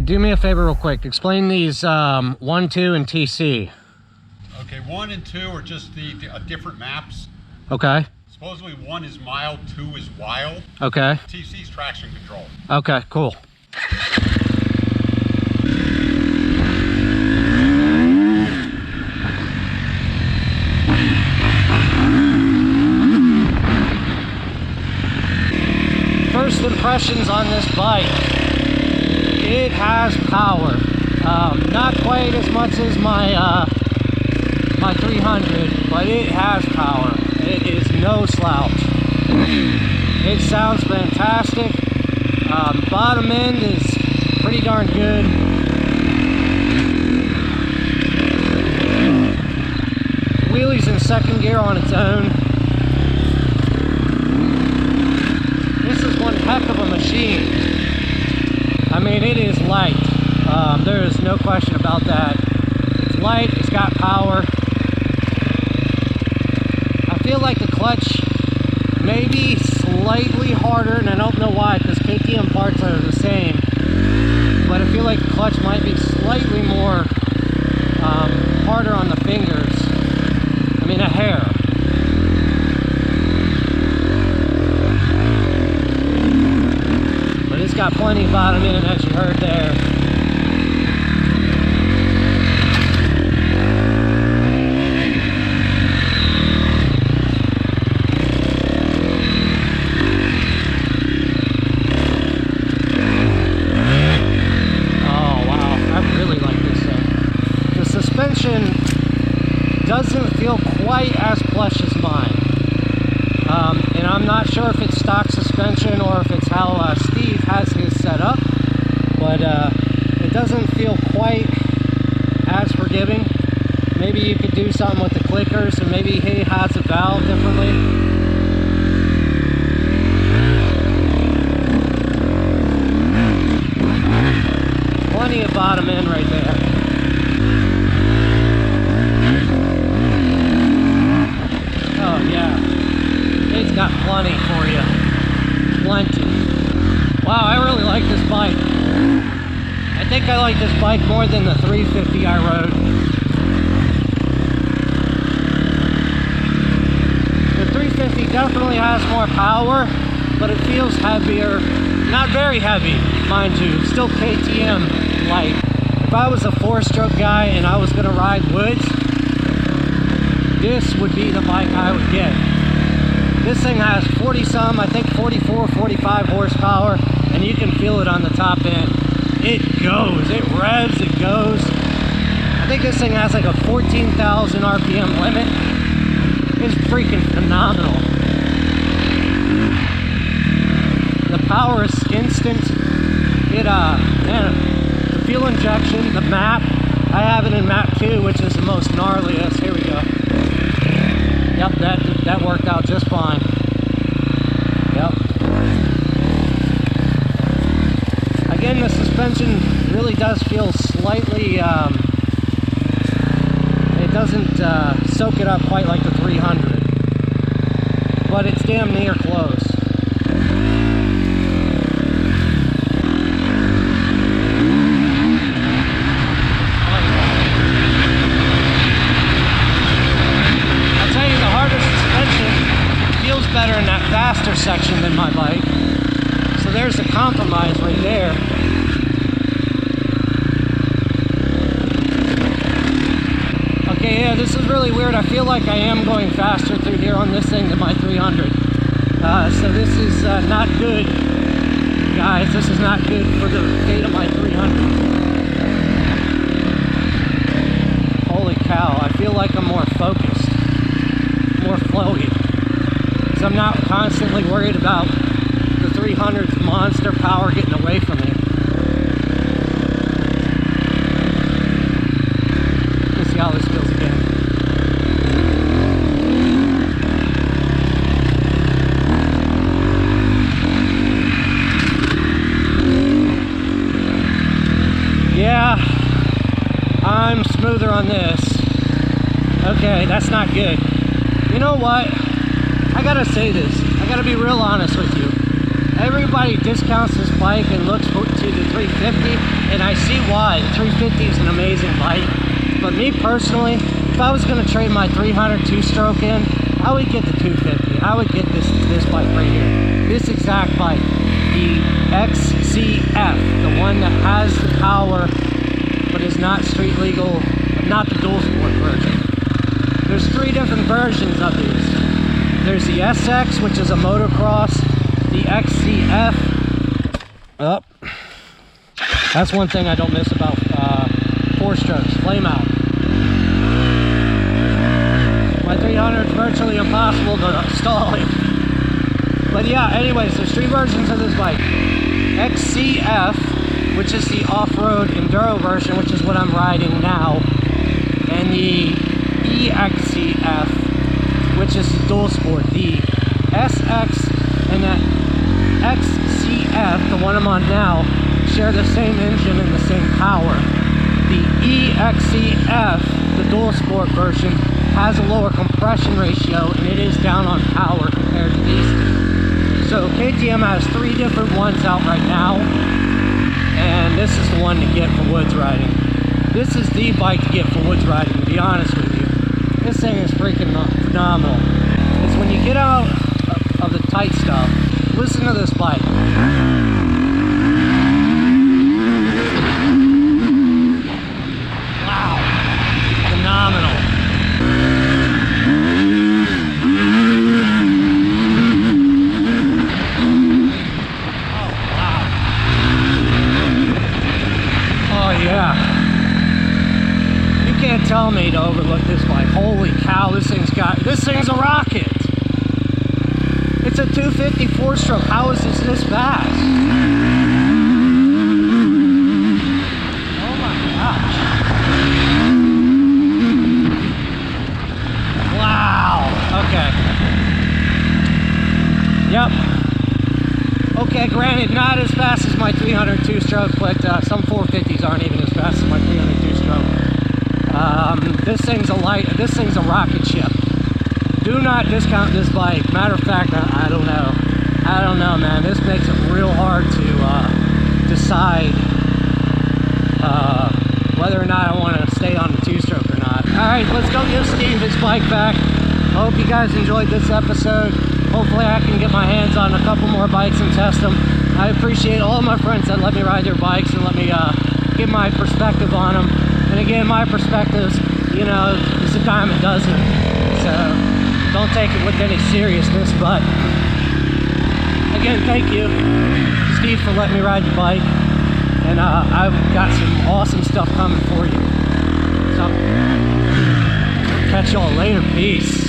do me a favor real quick. Explain these 1, 2, and TC. Okay, 1 and 2 are just the different maps. Okay. Supposedly 1 is mild, 2 is wild. Okay. TC's traction control. Okay, cool. First impressions on this bike. It has power. Not quite as much as my 300, but it has power. It is no slouch. It sounds fantastic. Bottom end is pretty darn good. Wheelie's in second gear on its own. This is one heck of a machine. I mean, it is light. There is no question about that. It's light, it's got power. I feel like the clutch may be slightly harder, and I don't know why, because KTM parts are the same. But I feel like the clutch might be slightly more harder on the fingers. I mean, a hair. But it's got plenty of bottom end, as you heard there. Doesn't feel quite as plush as mine, and I'm not sure if it's stock suspension or if it's how Steve has his set up, but it doesn't feel quite as forgiving. Maybe you could do something with the clickers, and maybe he has a valve differently. Plenty of bottom end right there. Oh yeah, it's got plenty for you. Plenty. Wow, I really like this bike. I think I like this bike more than the 350 I rode. The 350 definitely has more power, but it feels heavier. Not very heavy, mind you. Still KTM light. If I was a 4-stroke guy and I was gonna ride woods, this would be the bike I would get. This thing has 40-some, I think 44, 45 horsepower, and you can feel it on the top end. It goes, it revs, it goes. I think this thing has like a 14,000 RPM limit. It's freaking phenomenal. The power is instant. Man, the fuel injection, the map, I have it in map 2, which is the most gnarliest. Here we go. Yep, that worked out just fine. Yep. Again, the suspension really does feel slightly, it doesn't soak it up quite like the 300, but it's damn near close. Better in that faster section than my bike, so there's a compromise right there. Okay, yeah, this is really weird. I feel like I am going faster through here on this thing than my 300, so this is not good, guys. This is not good for the fate of my 300. Holy cow, I feel like I'm more focused, more flowy. I'm not constantly worried about the 300's monster power getting away from me. Let's see how this feels again. Yeah, I'm smoother on this. Okay, that's not good. You know what? I gotta say this. I gotta be real honest with you. everybody discounts this bike and looks to the 350, and I see why. The 350 is an amazing bike, but me personally, if I was going to trade my 300 two-stroke in, I would get the 250. I would get this bike right here. This exact bike, the XCF, the one that has the power, but is not street legal, not the dual sport version. There's 3 different versions of these. There's the SX, which is a motocross, the XCF. Oh, that's one thing I don't miss about 4-strokes, flame out. My 300 is virtually impossible to install it. But yeah, anyways, there's 3 versions of this bike. XCF, which is the off-road enduro version, which is what I'm riding now. And the EXCF, which is the dual sport. The SX and the XCF, the one I'm on now, share the same engine and the same power. The EXCF, the dual sport version, has a lower compression ratio, and it is down on power compared to these 2. So KTM has 3 different ones out right now, and this is the one to get for woods riding. This is the bike to get for woods riding, to be honest with you. This thing is freaking phenomenal. It's when you get out of the tight stuff, listen to this bike. Wow, phenomenal. Yeah, you can't tell me to overlook this bike. Holy cow, this thing's a rocket. It's a 250 4-stroke. How is this fast? Oh my gosh. Wow. Okay. Yep. Okay, granted, not as fast as my 300 two-stroke, but some 450s aren't even as fast as my 300 two-stroke. This thing's a rocket ship. Do not discount this bike. Matter of fact, I don't know. I don't know, man. This makes it real hard to decide whether or not I want to stay on the two-stroke or not. All right, let's go give Steve his bike back. I hope you guys enjoyed this episode. Hopefully I can get my hands on a couple more bikes and test them. I appreciate all my friends that let me ride their bikes and let me give my perspective on them. And again, my perspectives, you know, it's a dime a dozen. So don't take it with any seriousness, but again, thank you, Steve, for letting me ride the bike. And I've got some awesome stuff coming for you. So catch y'all later. Peace.